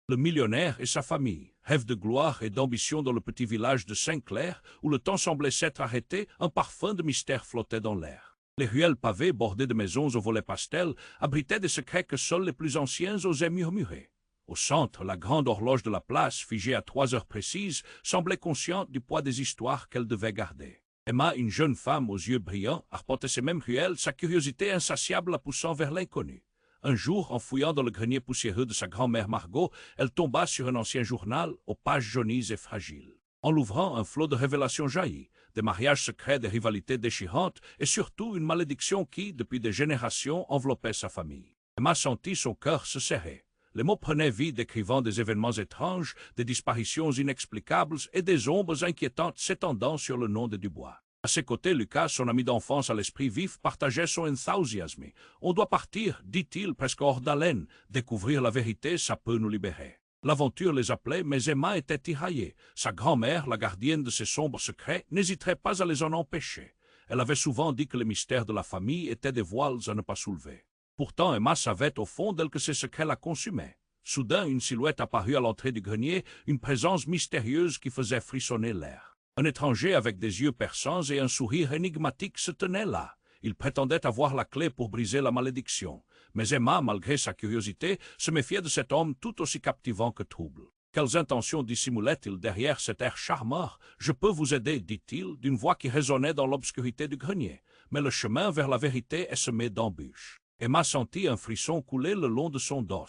Le millionnaire et sa famille, rêve de gloire et d'ambition dans le petit village de Saint-Clair, où le temps semblait s'être arrêté, un parfum de mystère flottait dans l'air. Les ruelles pavées bordées de maisons aux volets pastels abritaient des secrets que seuls les plus anciens osaient murmurer. Au centre, la grande horloge de la place, figée à 3 heures précises, semblait consciente du poids des histoires qu'elle devait garder. Emma, une jeune femme aux yeux brillants, arpentait ces mêmes ruelles, sa curiosité insatiable la poussant vers l'inconnu. Un jour, en fouillant dans le grenier poussiéreux de sa grand-mère Margot, elle tomba sur un ancien journal aux pages jaunies et fragiles. En l'ouvrant, un flot de révélations jaillit, des mariages secrets, des rivalités déchirantes et surtout une malédiction qui, depuis des générations, enveloppait sa famille. Emma sentit son cœur se serrer. Les mots prenaient vie décrivant des événements étranges, des disparitions inexplicables et des ombres inquiétantes s'étendant sur le nom de Dubois. À ses côtés, Lucas, son ami d'enfance à l'esprit vif, partageait son enthousiasme. « On doit partir, dit-il, presque hors d'haleine. Découvrir la vérité, ça peut nous libérer. » L'aventure les appelait, mais Emma était tiraillée. Sa grand-mère, la gardienne de ses sombres secrets, n'hésiterait pas à les en empêcher. Elle avait souvent dit que les mystères de la famille étaient des voiles à ne pas soulever. Pourtant, Emma savait au fond d'elle que ces secrets la consumaient. Soudain, une silhouette apparut à l'entrée du grenier, une présence mystérieuse qui faisait frissonner l'air. Un étranger avec des yeux perçants et un sourire énigmatique se tenait là. Il prétendait avoir la clé pour briser la malédiction. Mais Emma, malgré sa curiosité, se méfiait de cet homme tout aussi captivant que trouble. Quelles intentions dissimulait-il derrière cet air charmant? « Je peux vous aider, dit-il, d'une voix qui résonnait dans l'obscurité du grenier. Mais le chemin vers la vérité est semé d'embûches. Emma sentit un frisson couler le long de son dos.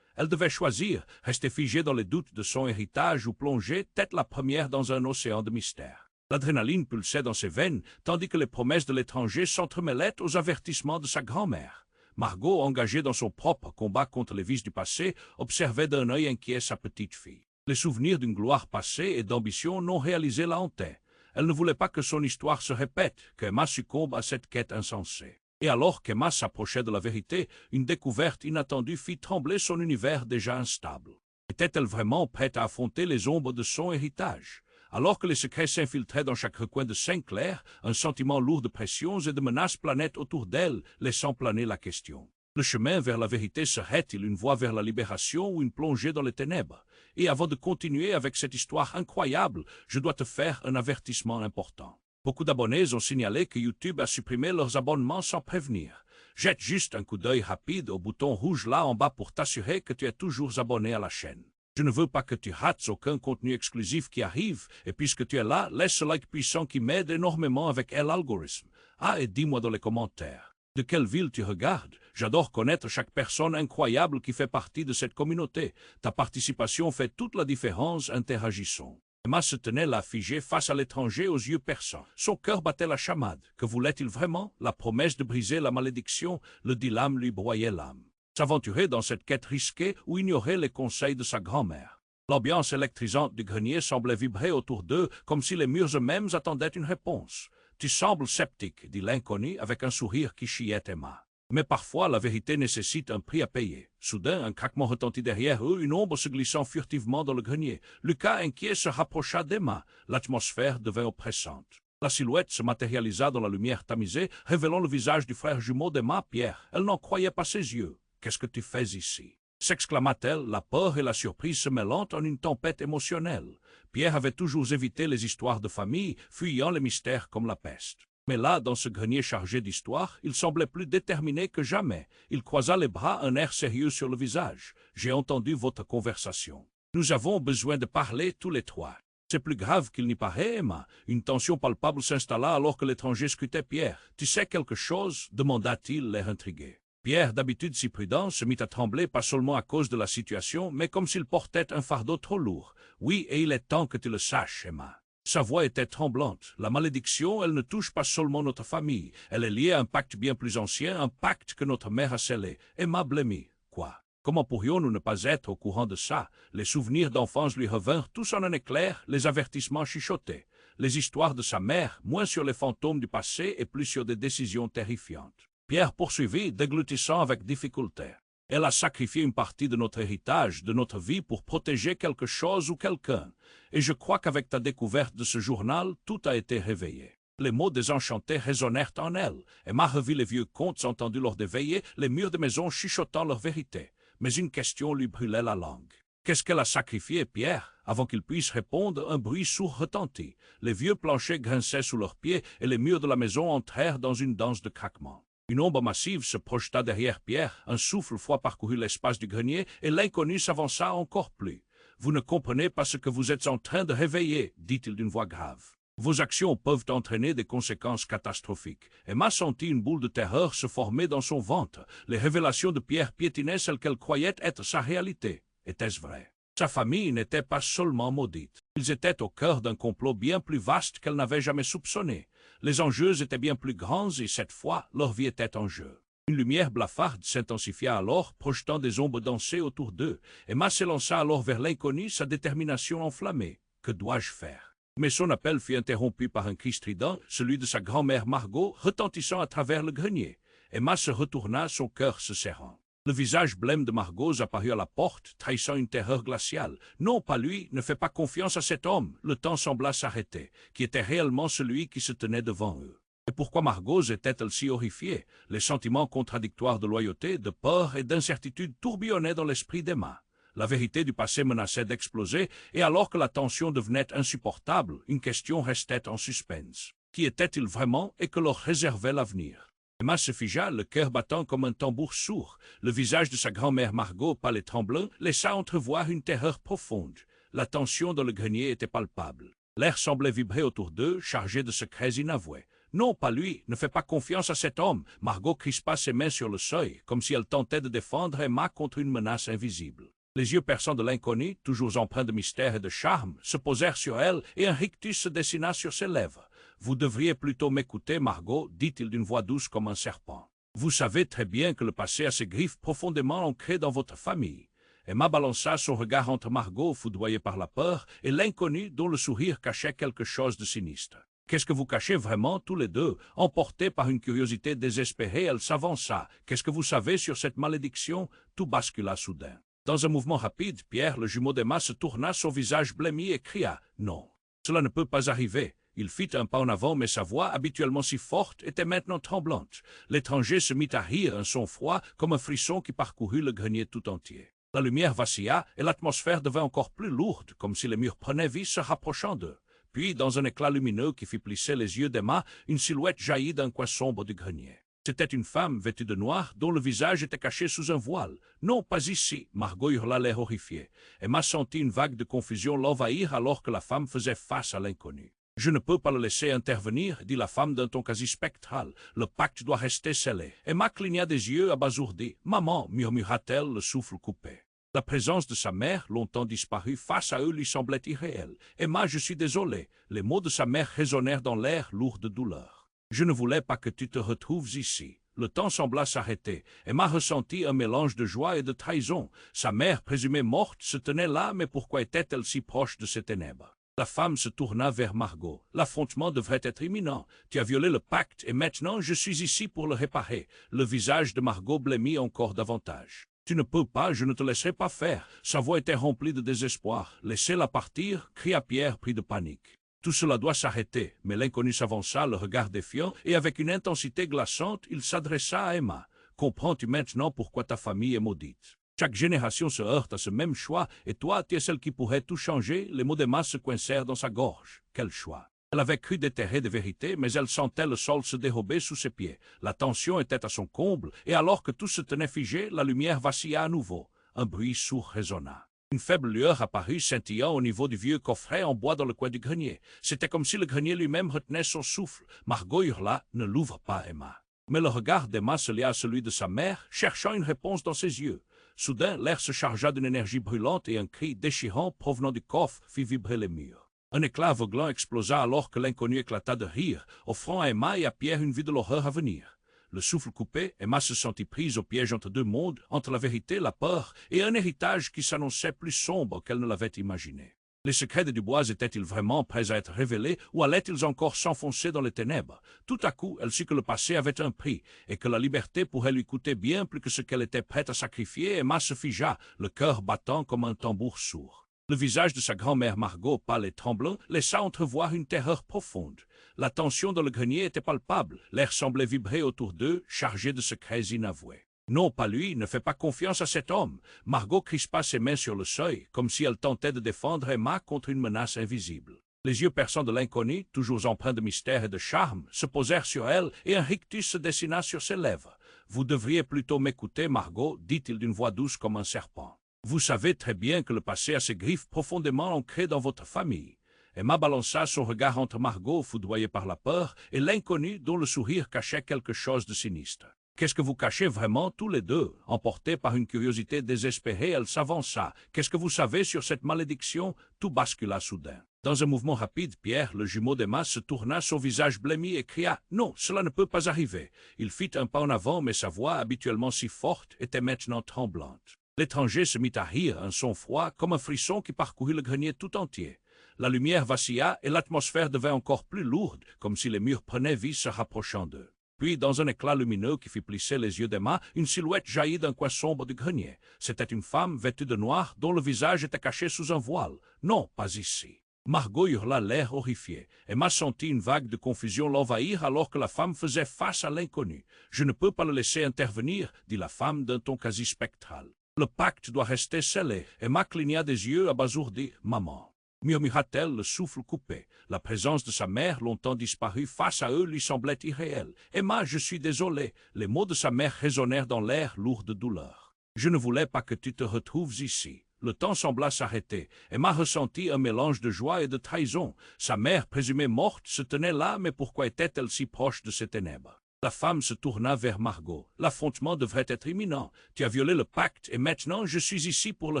Elle devait choisir, rester figée dans les doutes de son héritage ou plonger tête la première dans un océan de mystère. L'adrénaline pulsait dans ses veines, tandis que les promesses de l'étranger s'entremêlaient aux avertissements de sa grand-mère. Margot, engagée dans son propre combat contre les vices du passé, observait d'un œil inquiet sa petite fille. Les souvenirs d'une gloire passée et d'ambition non réalisée la hantaient. Elle ne voulait pas que son histoire se répète, qu'Emma succombe à cette quête insensée. Et alors qu'Emma s'approchait de la vérité, une découverte inattendue fit trembler son univers déjà instable. Était-elle vraiment prête à affronter les ombres de son héritage? Alors que les secrets s'infiltraient dans chaque recoin de Saint-Clair, un sentiment lourd de pressions et de menaces planait autour d'elle, laissant planer la question. Le chemin vers la vérité serait-il une voie vers la libération ou une plongée dans les ténèbres? Et avant de continuer avec cette histoire incroyable, je dois te faire un avertissement important. Beaucoup d'abonnés ont signalé que YouTube a supprimé leurs abonnements sans prévenir. Jette juste un coup d'œil rapide au bouton rouge là en bas pour t'assurer que tu es toujours abonné à la chaîne. Je ne veux pas que tu rates aucun contenu exclusif qui arrive, et puisque tu es là, laisse ce like puissant qui m'aide énormément avec l'algorithme. Ah, et dis-moi dans les commentaires. De quelle ville tu regardes? J'adore connaître chaque personne incroyable qui fait partie de cette communauté. Ta participation fait toute la différence, interagissons. Emma se tenait là figée face à l'étranger aux yeux perçants. Son cœur battait la chamade. Que voulait-il vraiment? La promesse de briser la malédiction, le dilemme lui broyait l'âme. S'aventurer dans cette quête risquée ou ignorer les conseils de sa grand-mère. L'ambiance électrisante du grenier semblait vibrer autour d'eux comme si les murs eux-mêmes attendaient une réponse. « Tu sembles sceptique, » dit l'inconnu avec un sourire qui chiait Emma. Mais parfois, la vérité nécessite un prix à payer. Soudain, un craquement retentit derrière eux, une ombre se glissant furtivement dans le grenier. Lucas, inquiet, se rapprocha d'Emma. L'atmosphère devint oppressante. La silhouette se matérialisa dans la lumière tamisée, révélant le visage du frère jumeau d'Emma, Pierre. Elle n'en croyait pas ses yeux. « Qu'est-ce que tu fais ici ?» s'exclama-t-elle, la peur et la surprise se mêlant en une tempête émotionnelle. Pierre avait toujours évité les histoires de famille, fuyant les mystères comme la peste. Mais là, dans ce grenier chargé d'histoire, il semblait plus déterminé que jamais. Il croisa les bras, un air sérieux sur le visage. « J'ai entendu votre conversation. Nous avons besoin de parler tous les trois. » C'est plus grave qu'il n'y paraît, Emma. Une tension palpable s'installa alors que l'étranger scrutait Pierre. « Tu sais quelque chose ?» demanda-t-il, l'air intrigué. Pierre, d'habitude si prudent, se mit à trembler pas seulement à cause de la situation, mais comme s'il portait un fardeau trop lourd. « Oui, et il est temps que tu le saches, Emma. » Sa voix était tremblante. La malédiction, elle ne touche pas seulement notre famille. Elle est liée à un pacte bien plus ancien, un pacte que notre mère a scellé. Emma blêmit. Quoi? Comment pourrions-nous ne pas être au courant de ça? Les souvenirs d'enfance lui revinrent tous en un éclair, les avertissements chuchotés. Les histoires de sa mère, moins sur les fantômes du passé et plus sur des décisions terrifiantes. Pierre poursuivit, déglutissant avec difficulté. Elle a sacrifié une partie de notre héritage, de notre vie pour protéger quelque chose ou quelqu'un. Et je crois qu'avec ta découverte de ce journal, tout a été réveillé. Les mots désenchantés résonnèrent en elle. Emma revit les vieux contes entendus lors des veillées, les murs de maison chuchotant leur vérité. Mais une question lui brûlait la langue. Qu'est-ce qu'elle a sacrifié, Pierre? Avant qu'il puisse répondre, un bruit sourd retentit. Les vieux planchers grinçaient sous leurs pieds et les murs de la maison entrèrent dans une danse de craquements. Une ombre massive se projeta derrière Pierre, un souffle froid parcourut l'espace du grenier et l'inconnu s'avança encore plus. « Vous ne comprenez pas ce que vous êtes en train de réveiller, dit-il d'une voix grave. Vos actions peuvent entraîner des conséquences catastrophiques. » Emma sentit une boule de terreur se former dans son ventre. Les révélations de Pierre piétinaient celles qu'elle croyait être sa réalité. Était-ce vrai? Sa famille n'était pas seulement maudite. Ils étaient au cœur d'un complot bien plus vaste qu'elle n'avait jamais soupçonné. Les enjeux étaient bien plus grands et cette fois, leur vie était en jeu. Une lumière blafarde s'intensifia alors, projetant des ombres dansées autour d'eux. Emma s'élança alors vers l'inconnu, sa détermination enflammée. Que dois-je faire? Mais son appel fut interrompu par un cri strident, celui de sa grand-mère Margot, retentissant à travers le grenier. Emma se retourna, son cœur se serrant. Le visage blême de Margot apparut à la porte, trahissant une terreur glaciale. Non, pas lui, ne fais pas confiance à cet homme. Le temps sembla s'arrêter, qui était réellement celui qui se tenait devant eux. Et pourquoi Margot était-elle si horrifiée? Les sentiments contradictoires de loyauté, de peur et d'incertitude tourbillonnaient dans l'esprit d'Emma. La vérité du passé menaçait d'exploser, et alors que la tension devenait insupportable, une question restait en suspense. Qui était-il vraiment et que leur réservait l'avenir? Emma se figea, le cœur battant comme un tambour sourd. Le visage de sa grand-mère Margot, pâle et tremblant, laissa entrevoir une terreur profonde. La tension dans le grenier était palpable. L'air semblait vibrer autour d'eux, chargé de secrets inavoués. Non, pas lui, ne fais pas confiance à cet homme. Margot crispa ses mains sur le seuil, comme si elle tentait de défendre Emma contre une menace invisible. Les yeux perçants de l'inconnu, toujours empreints de mystère et de charme, se posèrent sur elle et un rictus se dessina sur ses lèvres. « Vous devriez plutôt m'écouter, Margot, dit-il d'une voix douce comme un serpent. Vous savez très bien que le passé a ses griffes profondément ancrées dans votre famille. » Emma balança son regard entre Margot, foudroyée par la peur, et l'inconnu dont le sourire cachait quelque chose de sinistre. « Qu'est-ce que vous cachez vraiment tous les deux ?» Emportée par une curiosité désespérée, elle s'avança. « Qu'est-ce que vous savez sur cette malédiction ?» Tout bascula soudain. Dans un mouvement rapide, Pierre, le jumeau d'Emma, se tourna, son visage blêmi, et cria « Non, cela ne peut pas arriver !» Il fit un pas en avant, mais sa voix, habituellement si forte, était maintenant tremblante. L'étranger se mit à rire, un son froid, comme un frisson qui parcourut le grenier tout entier. La lumière vacilla, et l'atmosphère devint encore plus lourde, comme si les murs prenaient vie se rapprochant d'eux. Puis, dans un éclat lumineux qui fit plisser les yeux d'Emma, une silhouette jaillit d'un coin sombre du grenier. C'était une femme vêtue de noir, dont le visage était caché sous un voile. « Non, pas ici !» Margot hurla l'air horrifié. Emma sentit une vague de confusion l'envahir alors que la femme faisait face à l'inconnu. « Je ne peux pas le laisser intervenir, dit la femme d'un ton quasi spectral. Le pacte doit rester scellé. » Emma cligna des yeux abasourdis. « Maman, murmura-t-elle, le souffle coupé. » La présence de sa mère, longtemps disparue, face à eux lui semblait irréelle. « Emma, je suis désolé. » Les mots de sa mère résonnèrent dans l'air, lourds de douleur. « Je ne voulais pas que tu te retrouves ici. » Le temps sembla s'arrêter. Emma ressentit un mélange de joie et de trahison. Sa mère, présumée morte, se tenait là, mais pourquoi était-elle si proche de ces ténèbres? La femme se tourna vers Margot. « L'affrontement devrait être imminent. Tu as violé le pacte et maintenant je suis ici pour le réparer. » Le visage de Margot blêmit encore davantage. « Tu ne peux pas, je ne te laisserai pas faire. » Sa voix était remplie de désespoir. « Laissez-la partir » cria Pierre, pris de panique. Tout cela doit s'arrêter. Mais l'inconnu s'avança, le regard défiant, et avec une intensité glaçante, il s'adressa à Emma. « Comprends-tu maintenant pourquoi ta famille est maudite? Chaque génération se heurte à ce même choix, et toi, tu es celle qui pourrait tout changer. » Les mots d'Emma se coincèrent dans sa gorge. Quel choix! Elle avait cru déterrer des vérités, mais elle sentait le sol se dérober sous ses pieds. La tension était à son comble, et alors que tout se tenait figé, la lumière vacilla à nouveau. Un bruit sourd résonna. Une faible lueur apparut, scintillant au niveau du vieux coffret en bois dans le coin du grenier. C'était comme si le grenier lui-même retenait son souffle. Margot hurla « Ne l'ouvre pas, Emma !» Mais le regard d'Emma se lia à celui de sa mère, cherchant une réponse dans ses yeux. Soudain, l'air se chargea d'une énergie brûlante et un cri déchirant provenant du coffre fit vibrer les murs. Un éclat aveuglant explosa alors que l'inconnu éclata de rire, offrant à Emma et à Pierre une vue de l'horreur à venir. Le souffle coupé, Emma se sentit prise au piège entre deux mondes, entre la vérité, la peur et un héritage qui s'annonçait plus sombre qu'elle ne l'avait imaginé. Les secrets de Dubois étaient-ils vraiment prêts à être révélés ou allaient-ils encore s'enfoncer dans les ténèbres? Tout à coup, elle sut que le passé avait un prix et que la liberté pourrait lui coûter bien plus que ce qu'elle était prête à sacrifier. Emma se figea, le cœur battant comme un tambour sourd. Le visage de sa grand-mère Margot, pâle et tremblant, laissa entrevoir une terreur profonde. La tension dans le grenier était palpable, l'air semblait vibrer autour d'eux, chargé de secrets inavoués. Non, pas lui, ne fais pas confiance à cet homme. Margot crispa ses mains sur le seuil, comme si elle tentait de défendre Emma contre une menace invisible. Les yeux perçants de l'inconnu, toujours empreints de mystère et de charme, se posèrent sur elle et un rictus se dessina sur ses lèvres. « Vous devriez plutôt m'écouter, Margot, dit-il d'une voix douce comme un serpent. Vous savez très bien que le passé a ses griffes profondément ancrées dans votre famille. » Emma balança son regard entre Margot, foudroyée par la peur, et l'inconnu dont le sourire cachait quelque chose de sinistre. « Qu'est-ce que vous cachez vraiment tous les deux ?» Emportée par une curiosité désespérée, elle s'avança. « Qu'est-ce que vous savez sur cette malédiction ?» Tout bascula soudain. Dans un mouvement rapide, Pierre, le jumeau d'Emma, se tourna, son visage blêmi, et cria « Non, cela ne peut pas arriver !» Il fit un pas en avant, mais sa voix, habituellement si forte, était maintenant tremblante. L'étranger se mit à rire, un son froid, comme un frisson qui parcourut le grenier tout entier. La lumière vacilla et l'atmosphère devint encore plus lourde, comme si les murs prenaient vie se rapprochant d'eux. Puis, dans un éclat lumineux qui fit plisser les yeux d'Emma, une silhouette jaillit d'un coin sombre du grenier. C'était une femme vêtue de noir, dont le visage était caché sous un voile. Non, pas ici. Margot hurla, l'air horrifié. Emma sentit une vague de confusion l'envahir alors que la femme faisait face à l'inconnu. « Je ne peux pas le laisser intervenir, » dit la femme d'un ton quasi spectral. « Le pacte doit rester scellé. » Emma cligna des yeux abasourdis. « Maman !» murmura-t-elle, le souffle coupé. La présence de sa mère, longtemps disparue, face à eux lui semblait irréelle. « Emma, je suis désolé. » Les mots de sa mère résonnèrent dans l'air lourd de douleur. « Je ne voulais pas que tu te retrouves ici. » Le temps sembla s'arrêter. Emma ressentit un mélange de joie et de trahison. Sa mère, présumée morte, se tenait là, mais pourquoi était-elle si proche de ces ténèbres? La femme se tourna vers Margot. « L'affrontement devrait être imminent. Tu as violé le pacte, et maintenant je suis ici pour le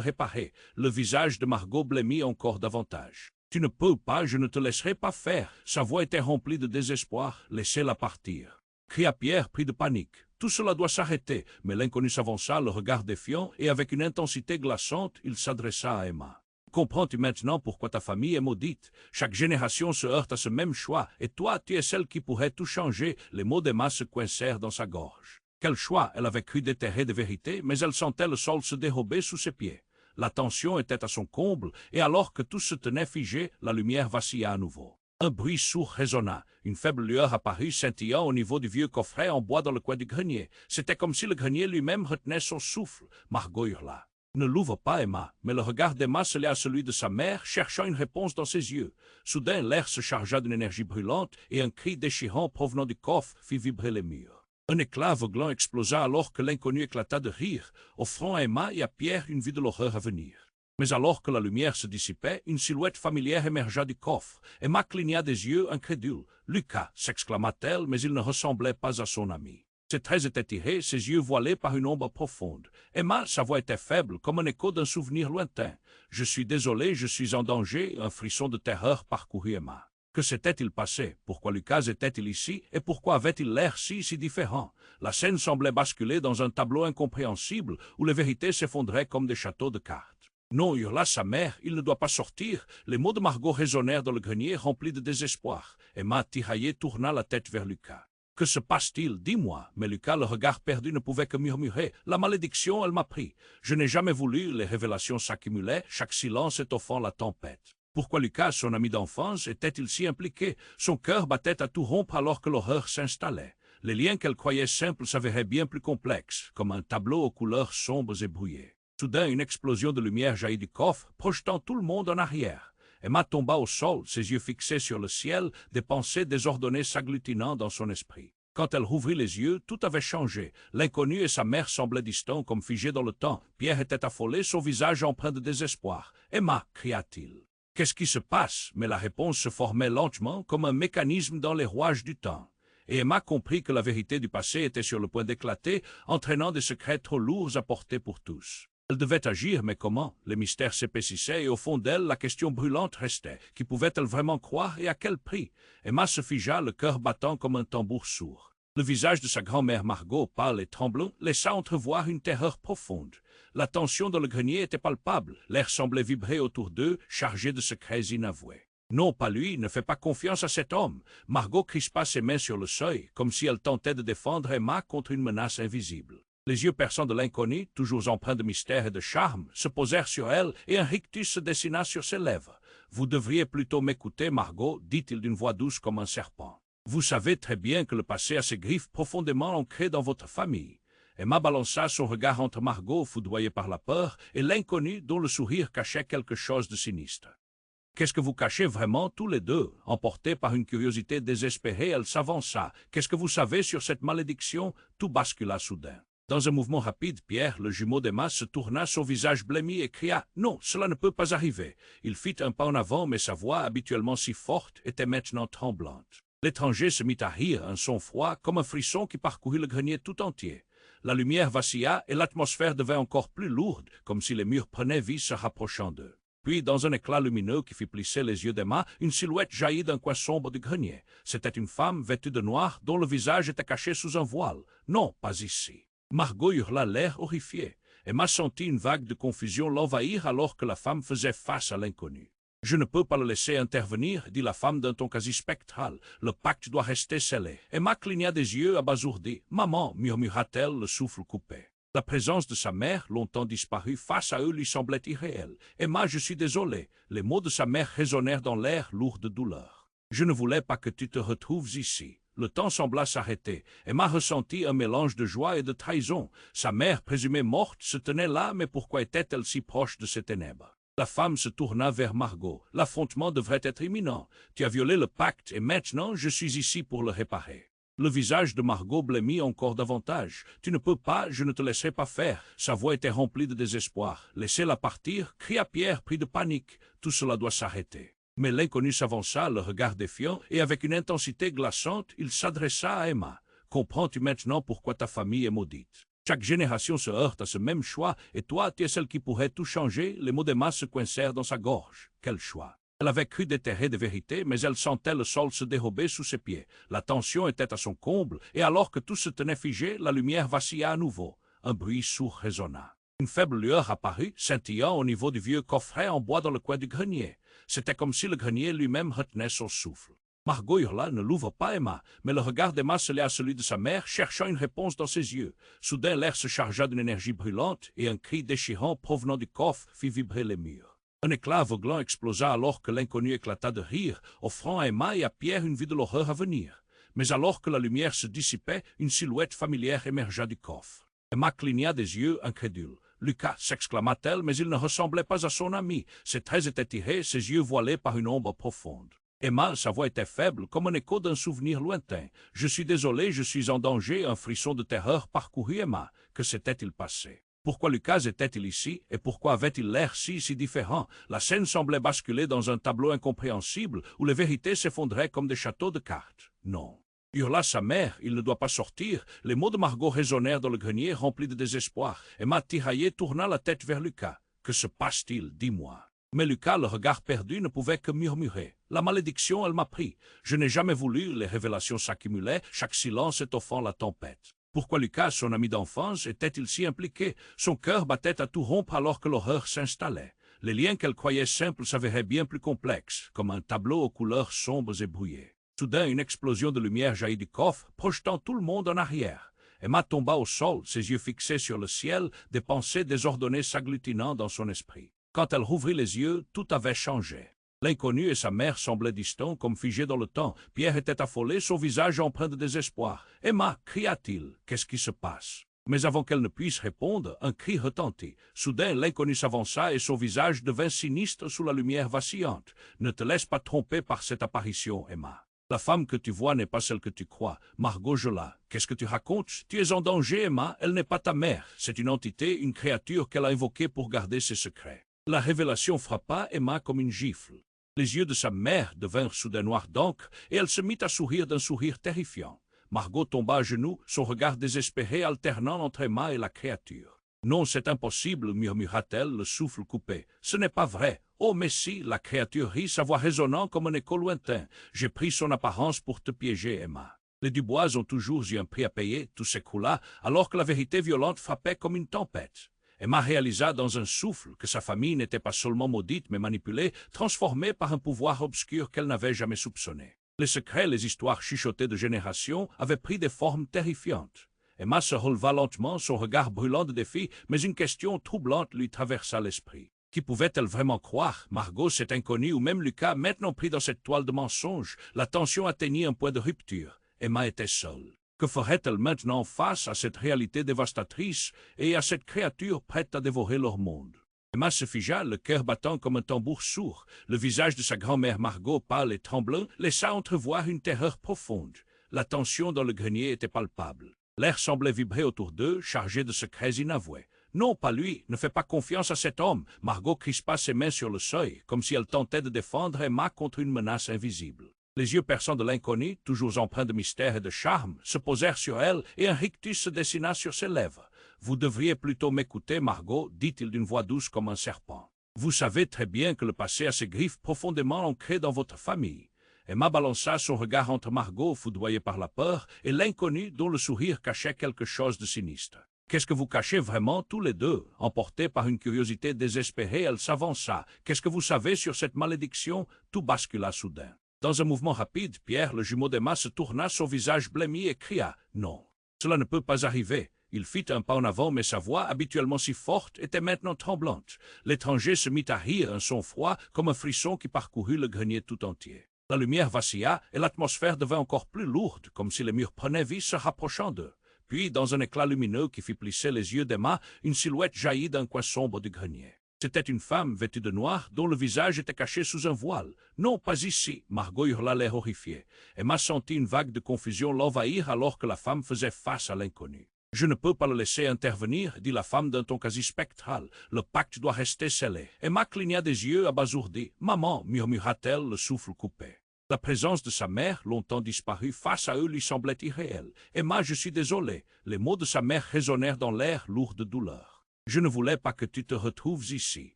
réparer. » Le visage de Margot blêmit encore davantage. « Tu ne peux pas, je ne te laisserai pas faire. » Sa voix était remplie de désespoir. « Laissez-la partir. » Cria Pierre, pris de panique. « Tout cela doit s'arrêter. » Mais l'inconnu s'avança, le regard défiant, et avec une intensité glaçante, il s'adressa à Emma. Comprends-tu maintenant pourquoi ta famille est maudite? Chaque génération se heurte à ce même choix, et toi, tu es celle qui pourrait tout changer. Les mots d'Emma se coincèrent dans sa gorge. Quel choix? Elle avait cru déterrer des vérités, mais elle sentait le sol se dérober sous ses pieds. La tension était à son comble, et alors que tout se tenait figé, la lumière vacilla à nouveau. Un bruit sourd résonna. Une faible lueur apparut, scintillant au niveau du vieux coffret en bois dans le coin du grenier. C'était comme si le grenier lui-même retenait son souffle. Margot hurla. Ne l'ouvre pas, Emma. Mais le regard d'Emma se lia à celui de sa mère, cherchant une réponse dans ses yeux. Soudain, l'air se chargea d'une énergie brûlante, et un cri déchirant provenant du coffre fit vibrer les murs. Un éclat aveuglant explosa alors que l'inconnu éclata de rire, offrant à Emma et à Pierre une vue de l'horreur à venir. Mais alors que la lumière se dissipait, une silhouette familière émergea du coffre. Emma cligna des yeux incrédule. « Lucas !» s'exclama-t-elle, mais il ne ressemblait pas à son ami. Ses traits étaient tirés, ses yeux voilés par une ombre profonde. Emma, sa voix était faible, comme un écho d'un souvenir lointain. « Je suis désolé, je suis en danger. » Un frisson de terreur parcourut Emma. Que s'était-il passé? Pourquoi Lucas était-il ici? Et pourquoi avait-il l'air si différent? La scène semblait basculer dans un tableau incompréhensible où les vérités s'effondraient comme des châteaux de cartes. Non, hurla sa mère, il ne doit pas sortir. Les mots de Margot résonnèrent dans le grenier, remplis de désespoir. Emma, tiraillée, tourna la tête vers Lucas. Que se passe-t-il? Dis-moi. Mais Lucas, le regard perdu, ne pouvait que murmurer. La malédiction, elle m'a pris. Je n'ai jamais voulu, les révélations s'accumulaient, chaque silence étoffant la tempête. Pourquoi Lucas, son ami d'enfance, était-il si impliqué? Son cœur battait à tout rompre alors que l'horreur s'installait. Les liens qu'elle croyait simples s'avéraient bien plus complexes, comme un tableau aux couleurs sombres et brouillées. Soudain, une explosion de lumière jaillit du coffre, projetant tout le monde en arrière. Emma tomba au sol, ses yeux fixés sur le ciel, des pensées désordonnées s'agglutinant dans son esprit. Quand elle rouvrit les yeux, tout avait changé. L'inconnu et sa mère semblaient distants, comme figés dans le temps. Pierre était affolé, son visage empreint de désespoir. « Emma » cria-t-il. « Qu'est-ce qui se passe ?» Mais la réponse se formait lentement, comme un mécanisme dans les rouages du temps. Et Emma comprit que la vérité du passé était sur le point d'éclater, entraînant des secrets trop lourds à porter pour tous. Elle devait agir, mais comment? Les mystères s'épaississaient et au fond d'elle, la question brûlante restait. Qui pouvait-elle vraiment croire et à quel prix? Emma se figea, le cœur battant comme un tambour sourd. Le visage de sa grand-mère Margot, pâle et tremblant, laissa entrevoir une terreur profonde. La tension dans le grenier était palpable, l'air semblait vibrer autour d'eux, chargé de secrets inavoués. Non, pas lui, ne fais pas confiance à cet homme. Margot crispa ses mains sur le seuil, comme si elle tentait de défendre Emma contre une menace invisible. Les yeux perçants de l'inconnu, toujours empreints de mystère et de charme, se posèrent sur elle et un rictus se dessina sur ses lèvres. « Vous devriez plutôt m'écouter, Margot, dit-il d'une voix douce comme un serpent. Vous savez très bien que le passé a ses griffes profondément ancrées dans votre famille. » Emma balança son regard entre Margot, foudroyée par la peur, et l'inconnu dont le sourire cachait quelque chose de sinistre. « Qu'est-ce que vous cachez vraiment tous les deux ?» Emportée par une curiosité désespérée, elle s'avança. « Qu'est-ce que vous savez sur cette malédiction ?» Tout bascula soudain. Dans un mouvement rapide, Pierre, le jumeau d'Emma, se tourna, son visage blêmi, et cria « Non, cela ne peut pas arriver !» Il fit un pas en avant, mais sa voix, habituellement si forte, était maintenant tremblante. L'étranger se mit à rire, un son froid, comme un frisson qui parcourut le grenier tout entier. La lumière vacilla, et l'atmosphère devint encore plus lourde, comme si les murs prenaient vie se rapprochant d'eux. Puis, dans un éclat lumineux qui fit plisser les yeux d'Emma, une silhouette jaillit d'un coin sombre du grenier. C'était une femme vêtue de noir, dont le visage était caché sous un voile. Non, pas ici. Margot hurla, l'air horrifié. Emma sentit une vague de confusion l'envahir alors que la femme faisait face à l'inconnu. « Je ne peux pas le laisser intervenir, » dit la femme d'un ton quasi spectral. « Le pacte doit rester scellé. » Emma cligna des yeux abasourdis. « Maman, » murmura-t-elle, le souffle coupé. La présence de sa mère, longtemps disparue, face à eux lui semblait irréelle. « Emma, je suis désolé. » Les mots de sa mère résonnèrent dans l'air, lourds de douleur. « Je ne voulais pas que tu te retrouves ici. » Le temps sembla s'arrêter. Emma ressentit un mélange de joie et de trahison. Sa mère, présumée morte, se tenait là, mais pourquoi était-elle si proche de ces ténèbres? La femme se tourna vers Margot. « L'affrontement devrait être imminent. Tu as violé le pacte, et maintenant je suis ici pour le réparer. » Le visage de Margot blêmit encore davantage. « Tu ne peux pas, je ne te laisserai pas faire. » Sa voix était remplie de désespoir. « Laissez-la partir » cria Pierre, pris de panique. « Tout cela doit s'arrêter. » Mais l'inconnu s'avança, le regard défiant, et avec une intensité glaçante, il s'adressa à Emma. « Comprends-tu maintenant pourquoi ta famille est maudite? Chaque génération se heurte à ce même choix, et toi, tu es celle qui pourrait tout changer. » Les mots d'Emma se coincèrent dans sa gorge. Quel choix! Elle avait cru déterrer des vérités, mais elle sentait le sol se dérober sous ses pieds. La tension était à son comble, et alors que tout se tenait figé, la lumière vacilla à nouveau. Un bruit sourd résonna. Une faible lueur apparut, scintillant au niveau du vieux coffret en bois dans le coin du grenier. C'était comme si le grenier lui-même retenait son souffle. Margot hurla, « Ne l'ouvre pas, Emma !» Mais le regard d'Emma se lia à celui de sa mère, cherchant une réponse dans ses yeux. Soudain, l'air se chargea d'une énergie brûlante, et un cri déchirant provenant du coffre fit vibrer les murs. Un éclat aveuglant explosa alors que l'inconnu éclata de rire, offrant à Emma et à Pierre une vue de l'horreur à venir. Mais alors que la lumière se dissipait, une silhouette familière émergea du coffre. Emma cligna des yeux, incrédule. « Lucas !» s'exclama-t-elle, mais il ne ressemblait pas à son ami. Ses traits étaient tirés, ses yeux voilés par une ombre profonde. Emma, sa voix était faible, comme un écho d'un souvenir lointain. « Je suis désolé, je suis en danger. » Un frisson de terreur parcourut Emma. Que s'était-il passé? Pourquoi Lucas était-il ici, et pourquoi avait-il l'air si différent? La scène semblait basculer dans un tableau incompréhensible, où les vérités s'effondraient comme des châteaux de cartes. Non. Hurla sa mère, il ne doit pas sortir. Les mots de Margot résonnèrent dans le grenier, remplis de désespoir. Emma, tiraillée, tourna la tête vers Lucas. Que se passe-t-il? Dis-moi. Mais Lucas, le regard perdu, ne pouvait que murmurer. La malédiction, elle m'a pris. Je n'ai jamais voulu, les révélations s'accumulaient, chaque silence étoffant la tempête. Pourquoi Lucas, son ami d'enfance, était-il si impliqué? Son cœur battait à tout rompre alors que l'horreur s'installait. Les liens qu'elle croyait simples s'avéraient bien plus complexes, comme un tableau aux couleurs sombres et brouillées. Soudain, une explosion de lumière jaillit du coffre, projetant tout le monde en arrière. Emma tomba au sol, ses yeux fixés sur le ciel, des pensées désordonnées s'agglutinant dans son esprit. Quand elle rouvrit les yeux, tout avait changé. L'inconnu et sa mère semblaient distants, comme figés dans le temps. Pierre était affolé, son visage empreint de désespoir. « Emma !» cria-t-il. « Qu'est-ce qui se passe ?» Mais avant qu'elle ne puisse répondre, un cri retentit. Soudain, l'inconnu s'avança et son visage devint sinistre sous la lumière vacillante. « Ne te laisse pas tromper par cette apparition, Emma. La femme que tu vois n'est pas celle que tu crois. » Margot gela. « Qu'est-ce que tu racontes? Tu es en danger, Emma. Elle n'est pas ta mère. C'est une entité, une créature qu'elle a invoquée pour garder ses secrets. » La révélation frappa Emma comme une gifle. Les yeux de sa mère devinrent soudain noirs d'encre, et elle se mit à sourire d'un sourire terrifiant. Margot tomba à genoux, son regard désespéré alternant entre Emma et la créature. « Non, c'est impossible, » murmura-t-elle, le souffle coupé. « Ce n'est pas vrai. Oh, mais si !» La créature rit, sa voix résonnant comme un écho lointain. « J'ai pris son apparence pour te piéger, Emma. » Les Dubois ont toujours eu un prix à payer, tout s'écroula, alors que la vérité violente frappait comme une tempête. Emma réalisa dans un souffle que sa famille n'était pas seulement maudite mais manipulée, transformée par un pouvoir obscur qu'elle n'avait jamais soupçonné. Les secrets, les histoires chuchotées de générations avaient pris des formes terrifiantes. Emma se releva lentement, son regard brûlant de défi, mais une question troublante lui traversa l'esprit. Qui pouvait-elle vraiment croire? Margot, cet inconnu, ou même Lucas, maintenant pris dans cette toile de mensonges? La tension atteignit un point de rupture. Emma était seule. Que ferait-elle maintenant face à cette réalité dévastatrice et à cette créature prête à dévorer leur monde? Emma se figea, le cœur battant comme un tambour sourd. Le visage de sa grand-mère Margot, pâle et tremblant, laissa entrevoir une terreur profonde. La tension dans le grenier était palpable. L'air semblait vibrer autour d'eux, chargé de secrets inavoués. Non, pas lui, ne fais pas confiance à cet homme. Margot crispa ses mains sur le seuil, comme si elle tentait de défendre Emma contre une menace invisible. Les yeux perçants de l'inconnu, toujours empreints de mystère et de charme, se posèrent sur elle et un rictus se dessina sur ses lèvres. « Vous devriez plutôt m'écouter, Margot, dit-il d'une voix douce comme un serpent. Vous savez très bien que le passé a ses griffes profondément ancrées dans votre famille. » Emma balança son regard entre Margot, foudroyée par la peur, et l'inconnu dont le sourire cachait quelque chose de sinistre. « Qu'est-ce que vous cachez vraiment tous les deux ?» Emportée par une curiosité désespérée, elle s'avança. « Qu'est-ce que vous savez sur cette malédiction ?» Tout bascula soudain. Dans un mouvement rapide, Pierre, le jumeau d'Emma, se tourna, son visage blêmi, et cria « Non, cela ne peut pas arriver !» Il fit un pas en avant, mais sa voix, habituellement si forte, était maintenant tremblante. L'étranger se mit à rire, un son froid, comme un frisson qui parcourut le grenier tout entier. La lumière vacilla, et l'atmosphère devint encore plus lourde, comme si les murs prenaient vie se rapprochant d'eux. Puis, dans un éclat lumineux qui fit plisser les yeux d'Emma, une silhouette jaillit d'un coin sombre du grenier. C'était une femme vêtue de noir, dont le visage était caché sous un voile. « Non, pas ici !» Margot hurla, l'air horrifié. Emma sentit une vague de confusion l'envahir alors que la femme faisait face à l'inconnu. « Je ne peux pas le laisser intervenir, dit la femme d'un ton quasi spectral. Le pacte doit rester scellé. Emma cligna des yeux abasourdis. « Maman, murmura-t-elle, le souffle coupé. La présence de sa mère, longtemps disparue, face à eux lui semblait irréelle. « Emma, je suis désolé. » Les mots de sa mère résonnèrent dans l'air, lourds de douleur. « Je ne voulais pas que tu te retrouves ici. »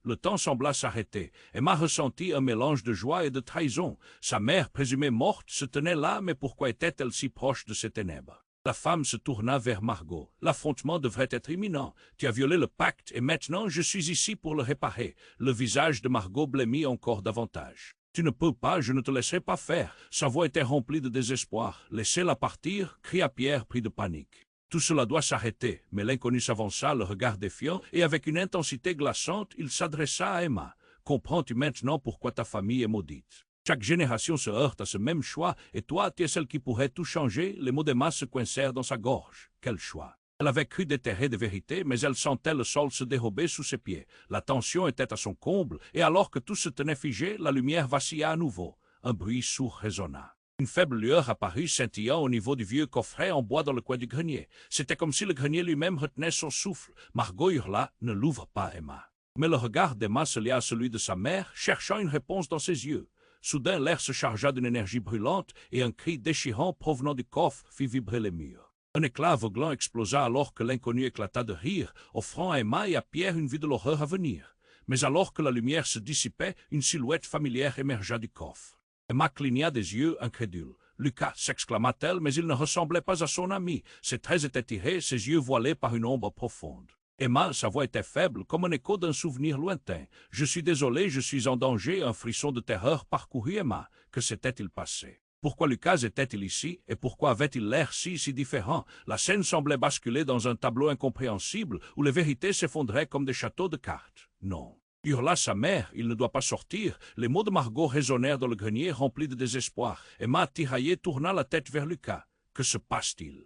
Le temps sembla s'arrêter. Emma ressentit un mélange de joie et de trahison. Sa mère, présumée morte, se tenait là, mais pourquoi était-elle si proche de ces ténèbres? La femme se tourna vers Margot. « L'affrontement devrait être imminent. Tu as violé le pacte, et maintenant je suis ici pour le réparer. » Le visage de Margot blêmit encore davantage. « Tu ne peux pas, je ne te laisserai pas faire. » Sa voix était remplie de désespoir. « Laissez-la partir » cria Pierre, pris de panique. Tout cela doit s'arrêter, mais l'inconnu s'avança, le regard défiant, et avec une intensité glaçante, il s'adressa à Emma. « Comprends-tu maintenant pourquoi ta famille est maudite? Chaque génération se heurte à ce même choix, et toi, tu es celle qui pourrait tout changer. » Les mots d'Emma se coincèrent dans sa gorge. Quel choix! Elle avait cru déterrer des vérités, mais elle sentait le sol se dérober sous ses pieds. La tension était à son comble, et alors que tout se tenait figé, la lumière vacilla à nouveau. Un bruit sourd résonna. Une faible lueur apparut, scintillant au niveau du vieux coffret en bois dans le coin du grenier. C'était comme si le grenier lui-même retenait son souffle. Margot hurla « Ne l'ouvre pas, Emma !» Mais le regard d'Emma se lia à celui de sa mère, cherchant une réponse dans ses yeux. Soudain, l'air se chargea d'une énergie brûlante, et un cri déchirant provenant du coffre fit vibrer les murs. Un éclat aveuglant explosa alors que l'inconnu éclata de rire, offrant à Emma et à Pierre une vue de l'horreur à venir. Mais alors que la lumière se dissipait, une silhouette familière émergea du coffre. Emma cligna des yeux, incrédule. « Lucas !» s'exclama-t-elle, mais il ne ressemblait pas à son ami. Ses traits étaient tirés, ses yeux voilés par une ombre profonde. Emma, sa voix était faible, comme un écho d'un souvenir lointain. « Je suis désolé, je suis en danger. » Un frisson de terreur parcourut Emma. Que s'était-il passé? Pourquoi Lucas était-il ici, et pourquoi avait-il l'air si différent? La scène semblait basculer dans un tableau incompréhensible, où les vérités s'effondraient comme des châteaux de cartes. Non. Hurla sa mère, il ne doit pas sortir. Les mots de Margot résonnèrent dans le grenier, remplis de désespoir. Emma, tiraillée, tourna la tête vers Lucas. Que se passe-t-il?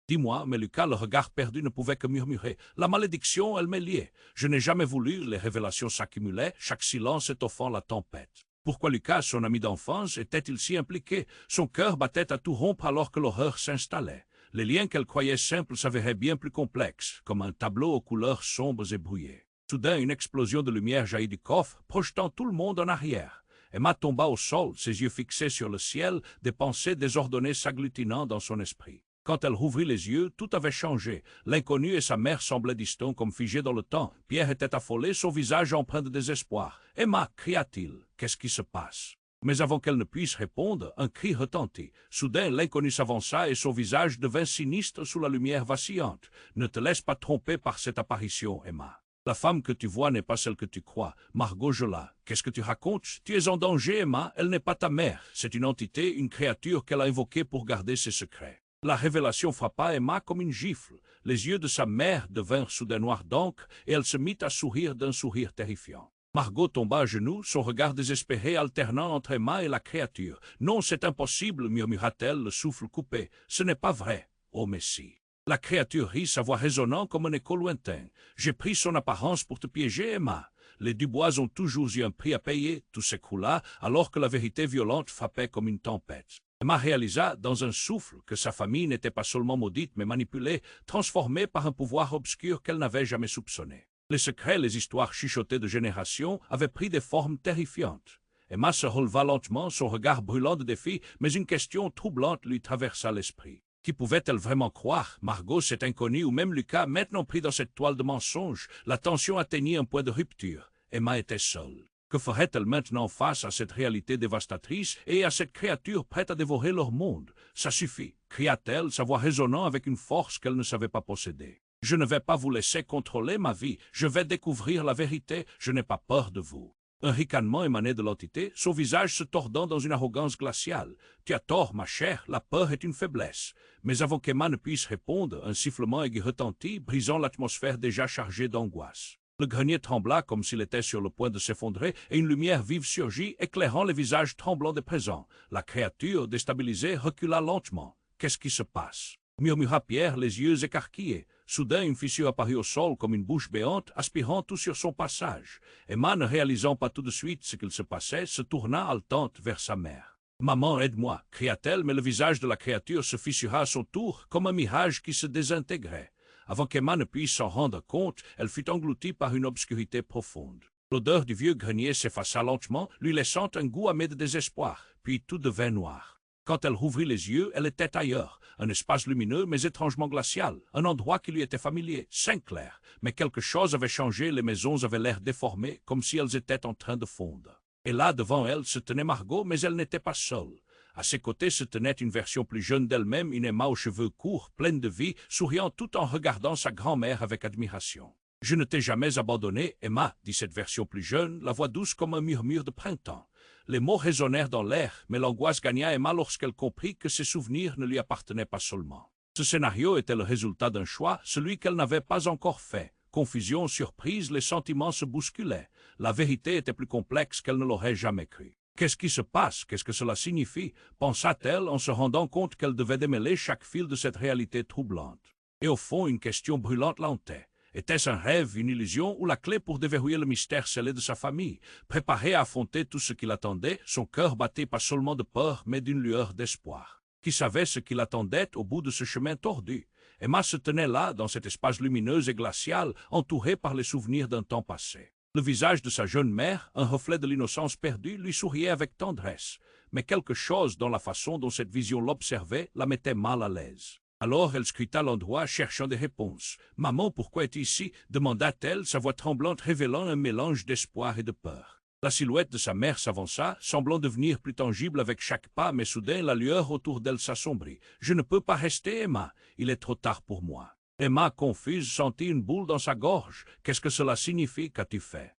Dis-moi, mais Lucas, le regard perdu, ne pouvait que murmurer. La malédiction, elle m'est liée. Je n'ai jamais voulu, les révélations s'accumulaient, chaque silence étoffant la tempête. Pourquoi Lucas, son ami d'enfance, était-il si impliqué? Son cœur battait à tout rompre alors que l'horreur s'installait. Les liens qu'elle croyait simples s'avéraient bien plus complexes, comme un tableau aux couleurs sombres et brouillées. Soudain, une explosion de lumière jaillit du coffre, projetant tout le monde en arrière. Emma tomba au sol, ses yeux fixés sur le ciel, des pensées désordonnées s'agglutinant dans son esprit. Quand elle rouvrit les yeux, tout avait changé. L'inconnu et sa mère semblaient distincts comme figés dans le temps. Pierre était affolé, son visage empreint de désespoir. « Emma !» cria-t-il. « Qu'est-ce qui se passe ?» Mais avant qu'elle ne puisse répondre, un cri retentit. Soudain, l'inconnu s'avança et son visage devint sinistre sous la lumière vacillante. « Ne te laisse pas tromper par cette apparition, Emma. La femme que tu vois n'est pas celle que tu crois. » Margot gela. « Qu'est-ce que tu racontes? Tu es en danger, Emma. Elle n'est pas ta mère. C'est une entité, une créature qu'elle a invoquée pour garder ses secrets. » La révélation frappa Emma comme une gifle. Les yeux de sa mère devinrent soudain noirs d'encre et elle se mit à sourire d'un sourire terrifiant. Margot tomba à genoux, son regard désespéré alternant entre Emma et la créature. « Non, c'est impossible, murmura-t-elle, le souffle coupé. Ce n'est pas vrai, ô Messie. » La créature rit, sa voix résonnant comme un écho lointain. « J'ai pris son apparence pour te piéger, Emma. Les Dubois ont toujours eu un prix à payer. » Tout s'écroula, alors que la vérité violente frappait comme une tempête. Emma réalisa, dans un souffle, que sa famille n'était pas seulement maudite, mais manipulée, transformée par un pouvoir obscur qu'elle n'avait jamais soupçonné. Les secrets, les histoires chuchotées de générations avaient pris des formes terrifiantes. Emma se releva lentement, son regard brûlant de défi, mais une question troublante lui traversa l'esprit. Qui pouvait-elle vraiment croire? Margot, cet inconnu, ou même Lucas, maintenant pris dans cette toile de mensonges? La tension atteignit un point de rupture. Emma était seule. Que ferait-elle maintenant face à cette réalité dévastatrice et à cette créature prête à dévorer leur monde? Ça suffit, cria-t-elle, sa voix résonnant avec une force qu'elle ne savait pas posséder. Je ne vais pas vous laisser contrôler ma vie, je vais découvrir la vérité, je n'ai pas peur de vous. Un ricanement émanait de l'entité, son visage se tordant dans une arrogance glaciale. Tu as tort, ma chère, la peur est une faiblesse. Mais avant qu'Emma ne puisse répondre, un sifflement aigu retentit, brisant l'atmosphère déjà chargée d'angoisse. Le grenier trembla comme s'il était sur le point de s'effondrer, et une lumière vive surgit, éclairant les visages tremblants des présents. La créature, déstabilisée, recula lentement. « Qu'est-ce qui se passe ?» murmura Pierre, les yeux écarquillés. Soudain, une fissure apparut au sol comme une bouche béante, aspirant tout sur son passage. Emma, ne réalisant pas tout de suite ce qu'il se passait, se tourna haletante vers sa mère. « Maman, aide-moi » cria-t-elle, mais le visage de la créature se fissura à son tour, comme un mirage qui se désintégrait. Avant qu'Emma ne puisse s'en rendre compte, elle fut engloutie par une obscurité profonde. L'odeur du vieux grenier s'effaça lentement, lui laissant un goût amer de désespoir, puis tout devint noir. Quand elle rouvrit les yeux, elle était ailleurs, un espace lumineux mais étrangement glacial, un endroit qui lui était familier, Saint-Clair. Mais quelque chose avait changé, les maisons avaient l'air déformées, comme si elles étaient en train de fondre. Et là, devant elle, se tenait Margot, mais elle n'était pas seule. À ses côtés se tenait une version plus jeune d'elle-même, une Emma aux cheveux courts, pleine de vie, souriant tout en regardant sa grand-mère avec admiration. « Je ne t'ai jamais abandonnée, Emma, » dit cette version plus jeune, la voix douce comme un murmure de printemps. Les mots résonnèrent dans l'air, mais l'angoisse gagna Emma lorsqu'elle comprit que ses souvenirs ne lui appartenaient pas seulement. Ce scénario était le résultat d'un choix, celui qu'elle n'avait pas encore fait. Confusion, surprise, les sentiments se bousculaient. La vérité était plus complexe qu'elle ne l'aurait jamais cru. Qu'est-ce qui se passe? Qu'est-ce que cela signifie? Pensa-t-elle en se rendant compte qu'elle devait démêler chaque fil de cette réalité troublante. Et au fond, une question brûlante l'hantait. Était-ce un rêve, une illusion ou la clé pour déverrouiller le mystère scellé de sa famille? Préparée à affronter tout ce qui l'attendait, son cœur battait pas seulement de peur, mais d'une lueur d'espoir. Qui savait ce qui l'attendait au bout de ce chemin tordu? Emma se tenait là, dans cet espace lumineux et glacial, entourée par les souvenirs d'un temps passé. Le visage de sa jeune mère, un reflet de l'innocence perdue, lui souriait avec tendresse. Mais quelque chose dans la façon dont cette vision l'observait la mettait mal à l'aise. Alors elle scruta l'endroit, cherchant des réponses. « Maman, pourquoi es-tu ici » demanda-t-elle, sa voix tremblante révélant un mélange d'espoir et de peur. La silhouette de sa mère s'avança, semblant devenir plus tangible avec chaque pas, mais soudain la lueur autour d'elle s'assombrit. « Je ne peux pas rester, Emma. Il est trop tard pour moi. » Emma, confuse, sentit une boule dans sa gorge. « Qu'est-ce que cela signifie? Qu'as-tu fait » ?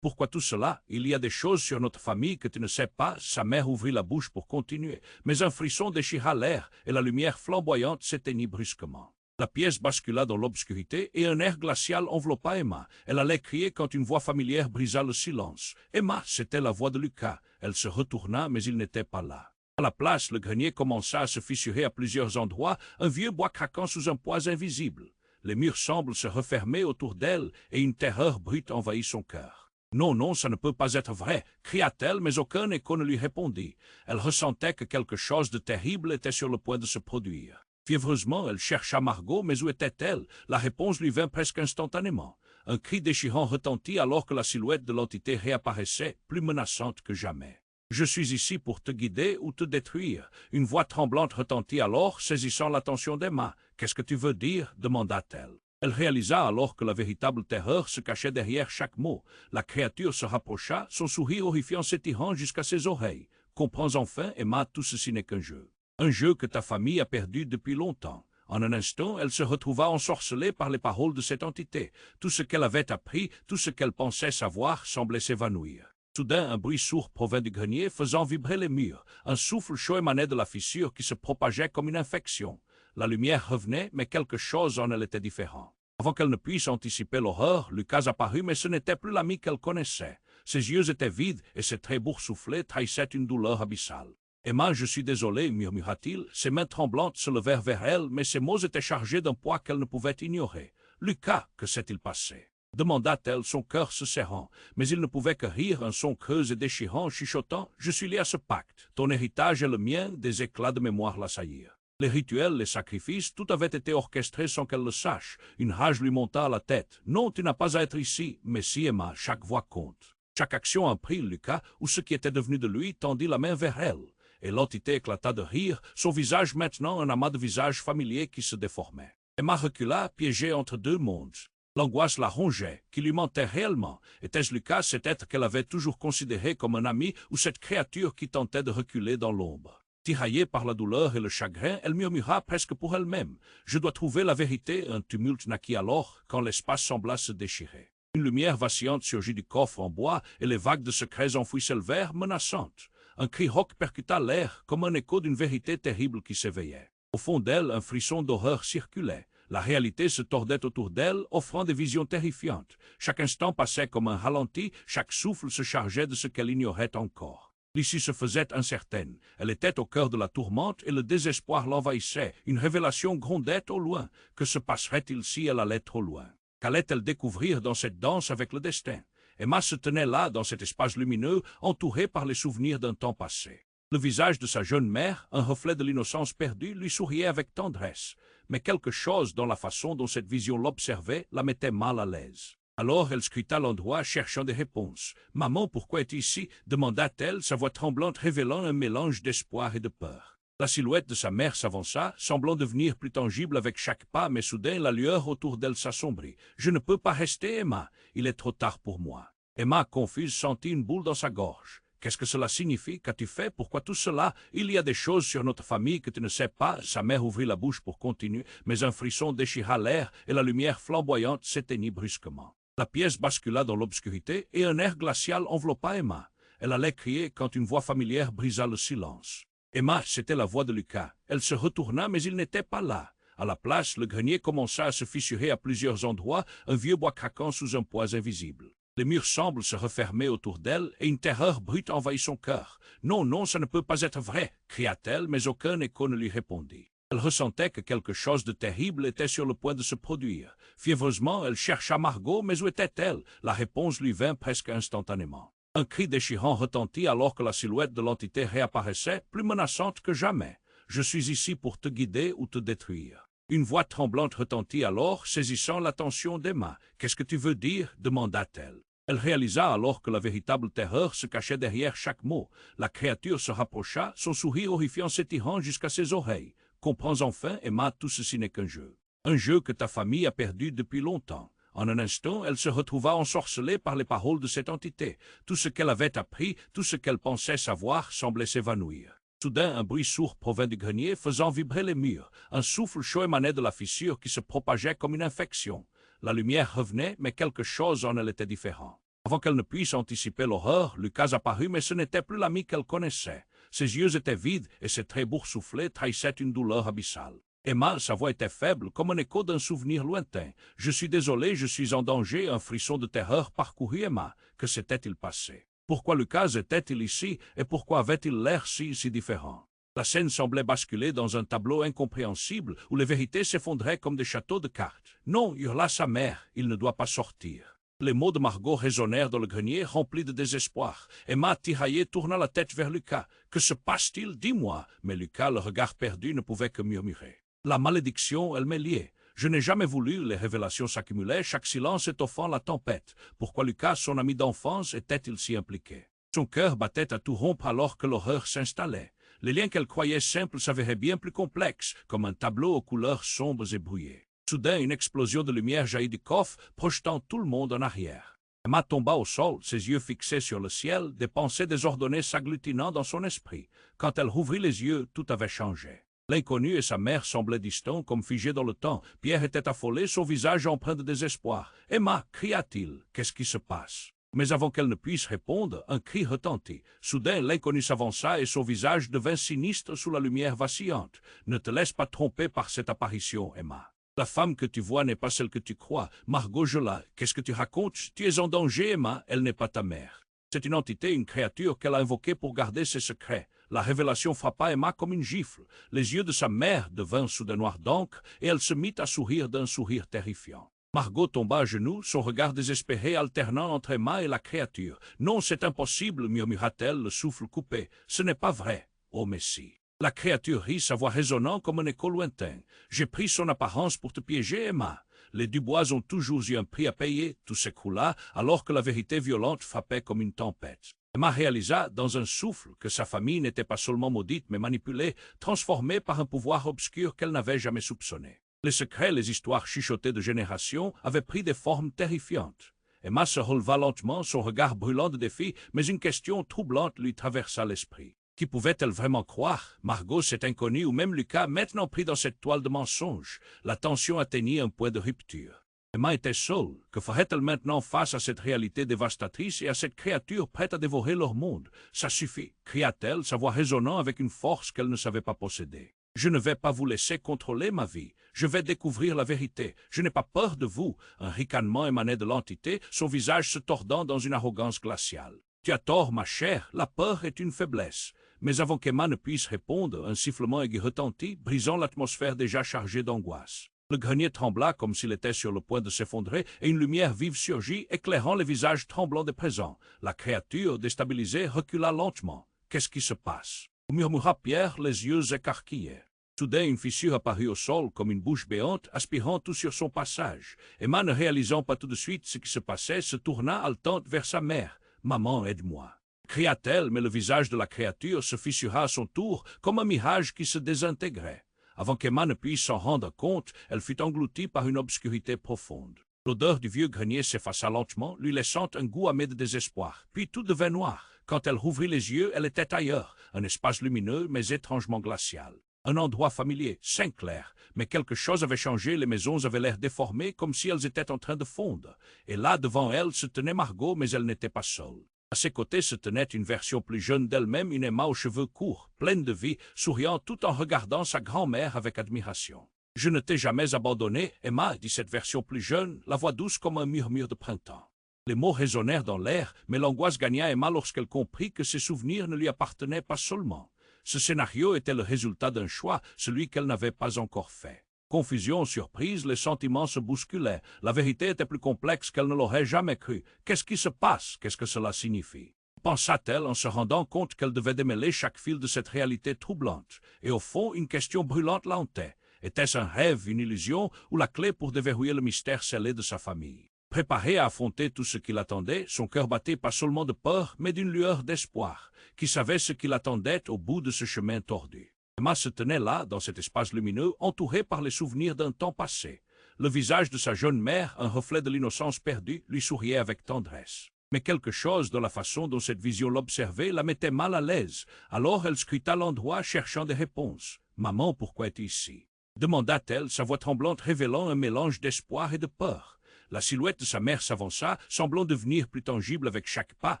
Pourquoi tout cela? Il y a des choses sur notre famille que tu ne sais pas. Sa mère ouvrit la bouche pour continuer, mais un frisson déchira l'air et la lumière flamboyante s'éteignit brusquement. La pièce bascula dans l'obscurité et un air glacial enveloppa Emma. Elle allait crier quand une voix familière brisa le silence. Emma, c'était la voix de Lucas. Elle se retourna, mais il n'était pas là. À la place, le grenier commença à se fissurer à plusieurs endroits, un vieux bois craquant sous un poids invisible. Les murs semblent se refermer autour d'elle et une terreur brute envahit son cœur. « Non, non, ça ne peut pas être vrai » cria-t-elle, mais aucun écho ne lui répondit. Elle ressentait que quelque chose de terrible était sur le point de se produire. Fiévreusement, elle chercha Margot, mais où était-elle? La réponse lui vint presque instantanément. Un cri déchirant retentit alors que la silhouette de l'entité réapparaissait, plus menaçante que jamais. « Je suis ici pour te guider ou te détruire. » Une voix tremblante retentit alors, saisissant l'attention d'Emma. « Qu'est-ce que tu veux dire » demanda-t-elle. Elle réalisa alors que la véritable terreur se cachait derrière chaque mot. La créature se rapprocha, son sourire horrifiant s'étirant jusqu'à ses oreilles. « Comprends enfin, Emma, tout ceci n'est qu'un jeu. Un jeu que ta famille a perdu depuis longtemps. » En un instant, elle se retrouva ensorcelée par les paroles de cette entité. Tout ce qu'elle avait appris, tout ce qu'elle pensait savoir, semblait s'évanouir. Soudain, un bruit sourd provint du grenier, faisant vibrer les murs. Un souffle chaud émanait de la fissure qui se propageait comme une infection. La lumière revenait, mais quelque chose en elle était différent. Avant qu'elle ne puisse anticiper l'horreur, Lucas apparut, mais ce n'était plus l'ami qu'elle connaissait. Ses yeux étaient vides et ses traits boursouflés trahissaient une douleur abyssale. « Emma, je suis désolé, murmura-t-il. Ses mains tremblantes se levèrent vers elle, mais ses mots étaient chargés d'un poids qu'elle ne pouvait ignorer. « Lucas, que s'est-il passé ?» demanda-t-elle, son cœur se serrant. Mais il ne pouvait que rire, un son creux et déchirant, chuchotant « Je suis lié à ce pacte. Ton héritage est le mien. » Des éclats de mémoire l'assaillirent. Les rituels, les sacrifices, tout avait été orchestré sans qu'elle le sache. Une rage lui monta à la tête. « Non, tu n'as pas à être ici. » « Mais si, Emma, chaque voix compte. » Chaque action apprit Lucas, ou ce qui était devenu de lui, tendit la main vers elle. Et l'entité éclata de rire, son visage maintenant un amas de visages familiers qui se déformaient. Emma recula, piégée entre deux mondes. L'angoisse la rongeait, qui lui mentait réellement. Était-ce Lucas, cet être qu'elle avait toujours considéré comme un ami, ou cette créature qui tentait de reculer dans l'ombre? Tiraillée par la douleur et le chagrin, elle murmura presque pour elle-même. « Je dois trouver la vérité. » Un tumulte naquit alors, quand l'espace sembla se déchirer. Une lumière vacillante surgit du coffre en bois, et les vagues de secrets enfouis s'élevèrent, menaçantes. Un cri rauque percuta l'air, comme un écho d'une vérité terrible qui s'éveillait. Au fond d'elle, un frisson d'horreur circulait. La réalité se tordait autour d'elle, offrant des visions terrifiantes. Chaque instant passait comme un ralenti, chaque souffle se chargeait de ce qu'elle ignorait encore. L'issue se faisait incertaine. Elle était au cœur de la tourmente et le désespoir l'envahissait. Une révélation grondait au loin. Que se passerait-il si elle allait trop loin? Qu'allait-elle découvrir dans cette danse avec le destin? Emma se tenait là, dans cet espace lumineux, entourée par les souvenirs d'un temps passé. Le visage de sa jeune mère, un reflet de l'innocence perdue, lui souriait avec tendresse. Mais quelque chose dans la façon dont cette vision l'observait la mettait mal à l'aise. Alors elle scruta l'endroit, cherchant des réponses. « Maman, pourquoi es-tu ici » demanda-t-elle, sa voix tremblante révélant un mélange d'espoir et de peur. La silhouette de sa mère s'avança, semblant devenir plus tangible avec chaque pas, mais soudain la lueur autour d'elle s'assombrit. « Je ne peux pas rester, Emma. Il est trop tard pour moi. » Emma, confuse, sentit une boule dans sa gorge. « Qu'est-ce que cela signifie? Qu'as-tu fait? Pourquoi tout cela? Il y a des choses sur notre famille que tu ne sais pas. » Sa mère ouvrit la bouche pour continuer, mais un frisson déchira l'air et la lumière flamboyante s'éteignit brusquement. La pièce bascula dans l'obscurité et un air glacial enveloppa Emma. Elle allait crier quand une voix familière brisa le silence. Emma, c'était la voix de Lucas. Elle se retourna, mais il n'était pas là. À la place, le grenier commença à se fissurer à plusieurs endroits, un vieux bois craquant sous un poids invisible. Les murs semblent se refermer autour d'elle et une terreur brute envahit son cœur. « Non, non, ça ne peut pas être vrai !» cria-t-elle, mais aucun écho ne lui répondit. Elle ressentait que quelque chose de terrible était sur le point de se produire. Fiévreusement, elle chercha Margot, mais où était-elle? La réponse lui vint presque instantanément. Un cri déchirant retentit alors que la silhouette de l'entité réapparaissait, plus menaçante que jamais. « Je suis ici pour te guider ou te détruire. » Une voix tremblante retentit alors, saisissant l'attention d'Emma. « Qu'est-ce que tu veux dire » demanda-t-elle. Elle réalisa alors que la véritable terreur se cachait derrière chaque mot. La créature se rapprocha, son sourire horrifiant s'étirant jusqu'à ses oreilles. « Comprends enfin, Emma, tout ceci n'est qu'un jeu. Un jeu que ta famille a perdu depuis longtemps. » En un instant, elle se retrouva ensorcelée par les paroles de cette entité. Tout ce qu'elle avait appris, tout ce qu'elle pensait savoir, semblait s'évanouir. Soudain, un bruit sourd provint du grenier, faisant vibrer les murs. Un souffle chaud émanait de la fissure qui se propageait comme une infection. La lumière revenait, mais quelque chose en elle était différent. Avant qu'elle ne puisse anticiper l'horreur, Lucas apparut, mais ce n'était plus l'ami qu'elle connaissait. Ses yeux étaient vides et ses traits boursouflés trahissaient une douleur abyssale. Emma, sa voix était faible, comme un écho d'un souvenir lointain. « Je suis désolé, je suis en danger. » Un frisson de terreur parcourut Emma. Que s'était-il passé? Pourquoi Lucas était-il ici et pourquoi avait-il l'air si différent? La scène semblait basculer dans un tableau incompréhensible où les vérités s'effondraient comme des châteaux de cartes. « Non » hurla sa mère, « il ne doit pas sortir. » Les mots de Margot résonnèrent dans le grenier, remplis de désespoir. Emma, tiraillée, tourna la tête vers Lucas. « Que se passe-t-il? Dis-moi » Mais Lucas, le regard perdu, ne pouvait que murmurer. « La malédiction, elle m'est liée. Je n'ai jamais voulu, les révélations s'accumulaient, chaque silence étoffant la tempête. Pourquoi Lucas, son ami d'enfance, était-il si impliqué? » Son cœur battait à tout rompre alors que l'horreur s'installait. Les liens qu'elle croyait simples s'avéraient bien plus complexes, comme un tableau aux couleurs sombres et brouillées. Soudain, une explosion de lumière jaillit du coffre, projetant tout le monde en arrière. Emma tomba au sol, ses yeux fixés sur le ciel, des pensées désordonnées s'agglutinant dans son esprit. Quand elle rouvrit les yeux, tout avait changé. L'inconnu et sa mère semblaient distants, comme figés dans le temps. Pierre était affolé, son visage empreint de désespoir. « Emma » cria-t-il, « qu'est-ce qui se passe ?» Mais avant qu'elle ne puisse répondre, un cri retentit. Soudain, l'inconnu s'avança et son visage devint sinistre sous la lumière vacillante. « Ne te laisse pas tromper par cette apparition, Emma. » La femme que tu vois n'est pas celle que tu crois. Margot Jola, qu'est-ce que tu racontes? Tu es en danger, Emma, elle n'est pas ta mère. C'est une entité, une créature qu'elle a invoquée pour garder ses secrets. La révélation frappa Emma comme une gifle. Les yeux de sa mère devinrent soudain noirs d'encre et elle se mit à sourire d'un sourire terrifiant. Margot tomba à genoux, son regard désespéré alternant entre Emma et la créature. « Non, c'est impossible, murmura-t-elle, le souffle coupé. Ce n'est pas vrai, ô Messie. » La créature rit, sa voix résonnant comme un écho lointain. « J'ai pris son apparence pour te piéger, Emma. Les Dubois ont toujours eu un prix à payer. » Tout s'écroula, alors que la vérité violente frappait comme une tempête. Emma réalisa, dans un souffle, que sa famille n'était pas seulement maudite, mais manipulée, transformée par un pouvoir obscur qu'elle n'avait jamais soupçonné. Les secrets, les histoires chuchotées de générations avaient pris des formes terrifiantes. Emma se releva lentement, son regard brûlant de défi, mais une question troublante lui traversa l'esprit. Qui pouvait-elle vraiment croire? Margot, cet inconnu, ou même Lucas, maintenant pris dans cette toile de mensonges? La tension atteignit un point de rupture. Emma était seule. Que ferait-elle maintenant face à cette réalité dévastatrice et à cette créature prête à dévorer leur monde? Ça suffit, cria-t-elle, sa voix résonnant avec une force qu'elle ne savait pas posséder. Je ne vais pas vous laisser contrôler ma vie. Je vais découvrir la vérité. Je n'ai pas peur de vous. Un ricanement émanait de l'entité, son visage se tordant dans une arrogance glaciale. Tu as tort, ma chère, la peur est une faiblesse. Mais avant qu'Emma ne puisse répondre, un sifflement aigu retentit, brisant l'atmosphère déjà chargée d'angoisse. Le grenier trembla comme s'il était sur le point de s'effondrer, et une lumière vive surgit, éclairant les visages tremblants des présents. La créature, déstabilisée, recula lentement. « Qu'est-ce qui se passe ?» murmura Pierre, les yeux écarquillés. Soudain, une fissure apparut au sol comme une bouche béante, aspirant tout sur son passage. Emma, ne réalisant pas tout de suite ce qui se passait, se tourna haletante vers sa mère. « Maman, aide-moi » cria-t-elle, mais le visage de la créature se fissura à son tour comme un mirage qui se désintégrait. Avant qu'Emma ne puisse s'en rendre compte, elle fut engloutie par une obscurité profonde. L'odeur du vieux grenier s'effaça lentement, lui laissant un goût amer de désespoir. Puis tout devint noir. Quand elle rouvrit les yeux, elle était ailleurs, un espace lumineux mais étrangement glacial. Un endroit familier, Saint-Clair, mais quelque chose avait changé, les maisons avaient l'air déformées comme si elles étaient en train de fondre. Et là, devant elle, se tenait Margot, mais elle n'était pas seule. À ses côtés se tenait une version plus jeune d'elle-même, une Emma aux cheveux courts, pleine de vie, souriant tout en regardant sa grand-mère avec admiration. « Je ne t'ai jamais abandonné, Emma, dit cette version plus jeune, la voix douce comme un murmure de printemps. » Les mots résonnèrent dans l'air, mais l'angoisse gagna Emma lorsqu'elle comprit que ses souvenirs ne lui appartenaient pas seulement. Ce scénario était le résultat d'un choix, celui qu'elle n'avait pas encore fait. Confusion, surprise, les sentiments se bousculaient. La vérité était plus complexe qu'elle ne l'aurait jamais cru. Qu'est-ce qui se passe? Qu'est-ce que cela signifie? Pensa-t-elle en se rendant compte qu'elle devait démêler chaque fil de cette réalité troublante. Et au fond, une question brûlante la hantait. Était-ce un rêve, une illusion, ou la clé pour déverrouiller le mystère scellé de sa famille? Préparée à affronter tout ce qui l'attendait, son cœur battait pas seulement de peur, mais d'une lueur d'espoir, qui savait ce qui l'attendait au bout de ce chemin tordu. Emma se tenait là, dans cet espace lumineux, entourée par les souvenirs d'un temps passé. Le visage de sa jeune mère, un reflet de l'innocence perdue, lui souriait avec tendresse. Mais quelque chose dans la façon dont cette vision l'observait la mettait mal à l'aise. Alors elle scruta l'endroit, cherchant des réponses. « Maman, pourquoi es-tu ici ?» demanda-t-elle, sa voix tremblante révélant un mélange d'espoir et de peur. La silhouette de sa mère s'avança, semblant devenir plus tangible avec chaque pas,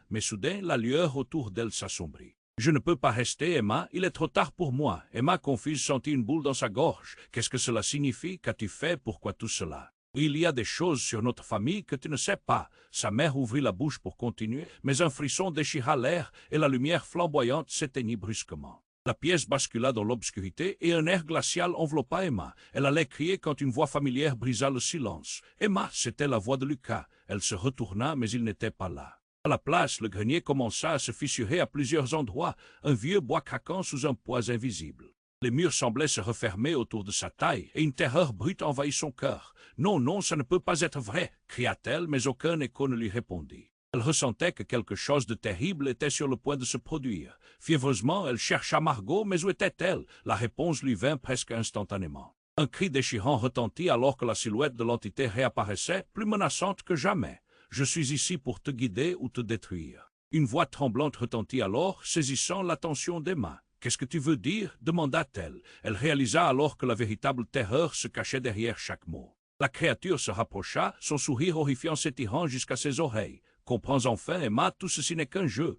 mais soudain la lueur autour d'elle s'assombrit. « Je ne peux pas rester, Emma, il est trop tard pour moi. » Emma, confuse, sentit une boule dans sa gorge. « Qu'est-ce que cela signifie? Qu'as-tu fait? Pourquoi tout cela? » « Il y a des choses sur notre famille que tu ne sais pas. » Sa mère ouvrit la bouche pour continuer, mais un frisson déchira l'air et la lumière flamboyante s'éteignit brusquement. La pièce bascula dans l'obscurité et un air glacial enveloppa Emma. Elle allait crier quand une voix familière brisa le silence. « Emma !» C'était la voix de Lucas. Elle se retourna, mais il n'était pas là. À la place, le grenier commença à se fissurer à plusieurs endroits, un vieux bois craquant sous un poids invisible. Les murs semblaient se refermer autour de sa taille, et une terreur brute envahit son cœur. « Non, non, ça ne peut pas être vrai !» cria-t-elle, mais aucun écho ne lui répondit. Elle ressentait que quelque chose de terrible était sur le point de se produire. Fiévreusement, elle chercha Margot, mais où était-elle? La réponse lui vint presque instantanément. Un cri déchirant retentit alors que la silhouette de l'entité réapparaissait, plus menaçante que jamais. « Je suis ici pour te guider ou te détruire. » Une voix tremblante retentit alors, saisissant l'attention d'Emma. « Qu'est-ce que tu veux dire ?» demanda-t-elle. Elle réalisa alors que la véritable terreur se cachait derrière chaque mot. La créature se rapprocha, son sourire horrifiant s'étirant jusqu'à ses oreilles. « Comprends enfin, Emma, tout ceci n'est qu'un jeu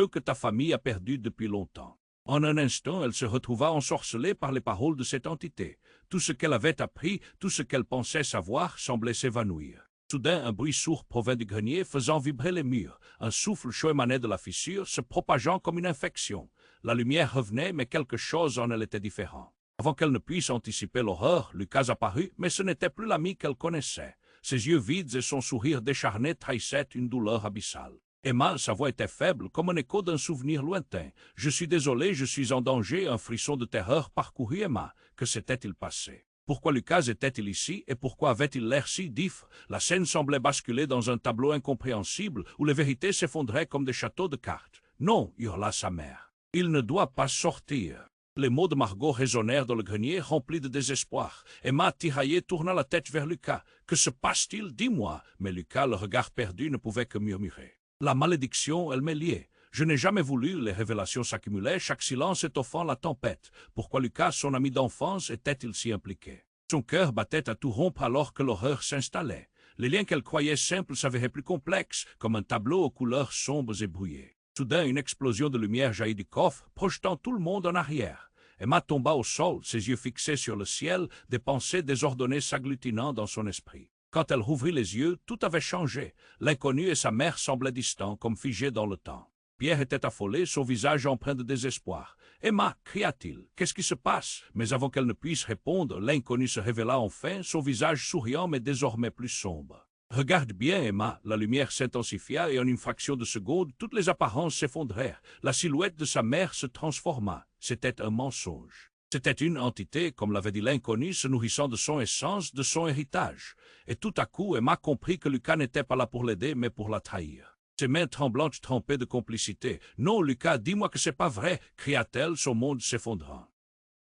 que ta famille a perdu depuis longtemps. En un instant, elle se retrouva ensorcelée par les paroles de cette entité. Tout ce qu'elle avait appris, tout ce qu'elle pensait savoir, semblait s'évanouir. Soudain, un bruit sourd provint du grenier, faisant vibrer les murs. Un souffle chaud émanait de la fissure, se propageant comme une infection. La lumière revenait, mais quelque chose en elle était différent. Avant qu'elle ne puisse anticiper l'horreur, Lucas apparut, mais ce n'était plus l'ami qu'elle connaissait. Ses yeux vides et son sourire décharné trahissaient une douleur abyssale. Emma, sa voix était faible, comme un écho d'un souvenir lointain. « Je suis désolé, je suis en danger. » Un frisson de terreur parcourut Emma. Que s'était-il passé? Pourquoi Lucas était-il ici et pourquoi avait-il l'air si diff? La scène semblait basculer dans un tableau incompréhensible où les vérités s'effondraient comme des châteaux de cartes. « Non » hurla sa mère. « Il ne doit pas sortir. » Les mots de Margot résonnèrent dans le grenier, remplis de désespoir. Emma, tiraillée, tourna la tête vers Lucas. « Que se passe-t-il? Dis-moi » Mais Lucas, le regard perdu, ne pouvait que murmurer. « La malédiction, elle m'est liée. Je n'ai jamais voulu, les révélations s'accumulaient, chaque silence étoffant la tempête. Pourquoi Lucas, son ami d'enfance, était-il si impliqué? Son cœur battait à tout rompre alors que l'horreur s'installait. Les liens qu'elle croyait simples s'avéraient plus complexes, comme un tableau aux couleurs sombres et brouillées. Soudain, une explosion de lumière jaillit du coffre, projetant tout le monde en arrière. Emma tomba au sol, ses yeux fixés sur le ciel, des pensées désordonnées s'agglutinant dans son esprit. Quand elle rouvrit les yeux, tout avait changé. L'inconnu et sa mère semblaient distants, comme figés dans le temps. Pierre était affolé, son visage empreint de désespoir. « Emma » cria-t-il, « qu'est-ce qui se passe ?» Mais avant qu'elle ne puisse répondre, l'inconnu se révéla enfin, son visage souriant mais désormais plus sombre. « Regarde bien, Emma !» La lumière s'intensifia et en une fraction de seconde, toutes les apparences s'effondrèrent. La silhouette de sa mère se transforma. C'était un mensonge. C'était une entité, comme l'avait dit l'inconnu, se nourrissant de son essence, de son héritage. Et tout à coup, Emma comprit que Lucas n'était pas là pour l'aider, mais pour la trahir. Ses mains tremblantes trempaient de complicité. « Non, Lucas, dis-moi que c'est pas vrai !» cria-t-elle, son monde s'effondrant.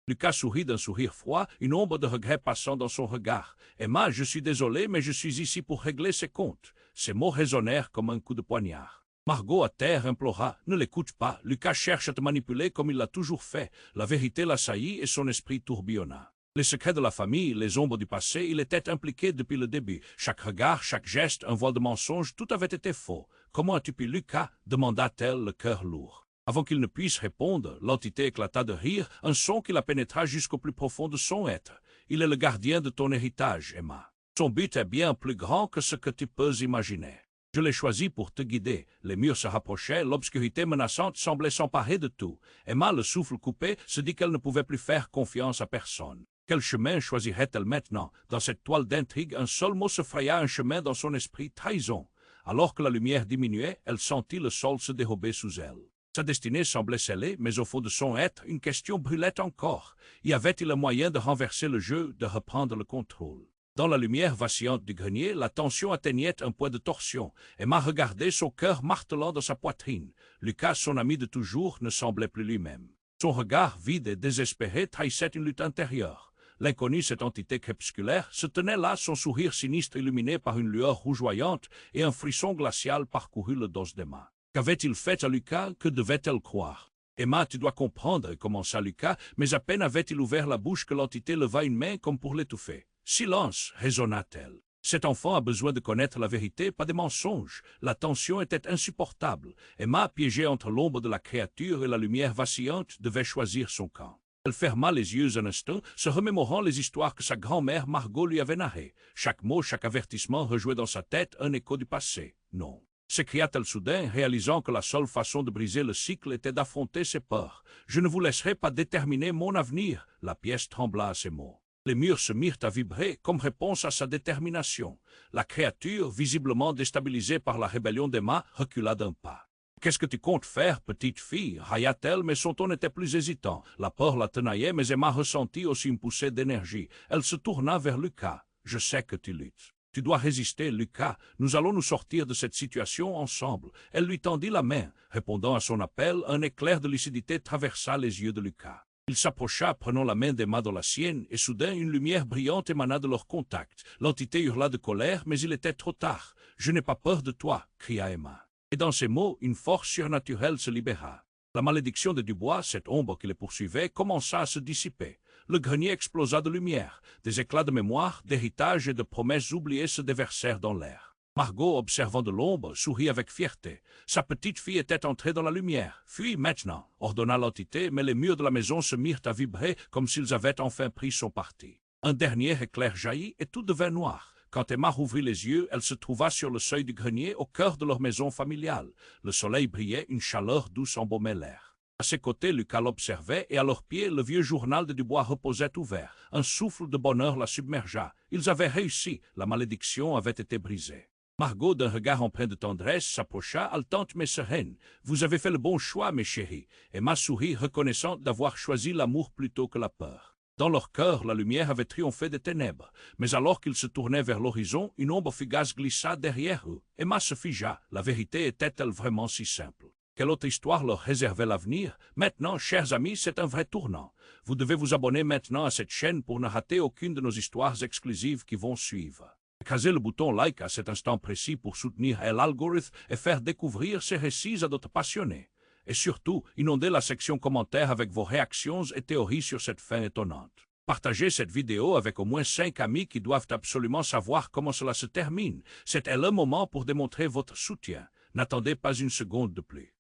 Lucas sourit d'un sourire froid, une ombre de regret passant dans son regard. « Emma, je suis désolé, mais je suis ici pour régler ses comptes. » Ces mots résonnèrent comme un coup de poignard. Margot, à terre, implora « Ne l'écoute pas, Lucas cherche à te manipuler comme il l'a toujours fait. » La vérité l'assaillit et son esprit tourbillonna. Les secrets de la famille, les ombres du passé, il était impliqué depuis le début. Chaque regard, chaque geste, un voile de mensonge, tout avait été faux. « Comment as-tu pu, Lucas ?» demanda-t-elle, le cœur lourd. Avant qu'il ne puisse répondre, l'entité éclata de rire, un son qui la pénétra jusqu'au plus profond de son être. « Il est le gardien de ton héritage, Emma. Son but est bien plus grand que ce que tu peux imaginer. Je l'ai choisi pour te guider. » Les murs se rapprochaient, l'obscurité menaçante semblait s'emparer de tout. Emma, le souffle coupé, se dit qu'elle ne pouvait plus faire confiance à personne. Quel chemin choisirait-elle maintenant? Dans cette toile d'intrigue, un seul mot se fraya un chemin dans son esprit, trahison. Alors que la lumière diminuait, elle sentit le sol se dérober sous elle. Sa destinée semblait scellée, mais au fond de son être, une question brûlait encore. Y avait-il un moyen de renverser le jeu, de reprendre le contrôle? Dans la lumière vacillante du grenier, la tension atteignait un point de torsion. Emma regardait, son cœur martelant dans sa poitrine. Lucas, son ami de toujours, ne semblait plus lui-même. Son regard vide et désespéré trahissait une lutte intérieure. L'inconnu, cette entité crépusculaire, se tenait là, son sourire sinistre illuminé par une lueur rougeoyante, et un frisson glacial parcourut le dos d'Emma. Qu'avait-il fait à Lucas? Que devait-elle croire? « Emma, tu dois comprendre, » commença Lucas, mais à peine avait-il ouvert la bouche que l'entité leva une main comme pour l'étouffer. « Silence » raisonna-t-elle. « Cet enfant a besoin de connaître la vérité, pas des mensonges. » La tension était insupportable. Emma, piégée entre l'ombre de la créature et la lumière vacillante, devait choisir son camp. Elle ferma les yeux un instant, se remémorant les histoires que sa grand-mère Margot lui avait narrées. Chaque mot, chaque avertissement rejouait dans sa tête un écho du passé. « Non » s'écria-t-elle soudain, réalisant que la seule façon de briser le cycle était d'affronter ses peurs. « Je ne vous laisserai pas déterminer mon avenir. » La pièce trembla à ces mots. Les murs se mirent à vibrer comme réponse à sa détermination. La créature, visiblement déstabilisée par la rébellion d'Emma, recula d'un pas. « Qu'est-ce que tu comptes faire, petite fille » railla-t-elle, mais son ton était plus hésitant. La peur la tenaillait, mais Emma ressentit aussi une poussée d'énergie. Elle se tourna vers Lucas. « Je sais que tu luttes. Tu dois résister, Lucas. Nous allons nous sortir de cette situation ensemble. » Elle lui tendit la main. Répondant à son appel, un éclair de lucidité traversa les yeux de Lucas. Il s'approcha, prenant la main d'Emma dans la sienne, et soudain une lumière brillante émana de leur contact. L'entité hurla de colère, mais il était trop tard. « Je n'ai pas peur de toi » cria Emma. Et dans ces mots, une force surnaturelle se libéra. La malédiction de Dubois, cette ombre qui les poursuivait, commença à se dissiper. Le grenier explosa de lumière. Des éclats de mémoire, d'héritage et de promesses oubliées se déversèrent dans l'air. Margot, observant de l'ombre, sourit avec fierté. Sa petite fille était entrée dans la lumière. Fuis maintenant, ordonna l'entité, mais les murs de la maison se mirent à vibrer comme s'ils avaient enfin pris son parti. Un dernier éclair jaillit et tout devint noir. Quand Emma rouvrit les yeux, elle se trouva sur le seuil du grenier, au cœur de leur maison familiale. Le soleil brillait, une chaleur douce embaumait l'air. À ses côtés, Lucas l'observait, et à leurs pieds, le vieux journal de Dubois reposait ouvert. Un souffle de bonheur la submergea. Ils avaient réussi, la malédiction avait été brisée. Margot, d'un regard empreint de tendresse, s'approcha, haletante mais sereine. « Vous avez fait le bon choix, mes chéris. » Emma sourit, reconnaissante d'avoir choisi l'amour plutôt que la peur. Dans leur cœur, la lumière avait triomphé des ténèbres. Mais alors qu'ils se tournaient vers l'horizon, une ombre fugace glissa derrière eux. Emma se figea. La vérité était-elle vraiment si simple? Quelle autre histoire leur réservait l'avenir? Maintenant, chers amis, c'est un vrai tournant. Vous devez vous abonner maintenant à cette chaîne pour ne rater aucune de nos histoires exclusives qui vont suivre. Écrasez le bouton like à cet instant précis pour soutenir l'algorithme et faire découvrir ces récits à d'autres passionnés. Et surtout, inondez la section commentaires avec vos réactions et théories sur cette fin étonnante. Partagez cette vidéo avec au moins 5 amis qui doivent absolument savoir comment cela se termine. C'est le moment pour démontrer votre soutien. N'attendez pas une seconde de plus.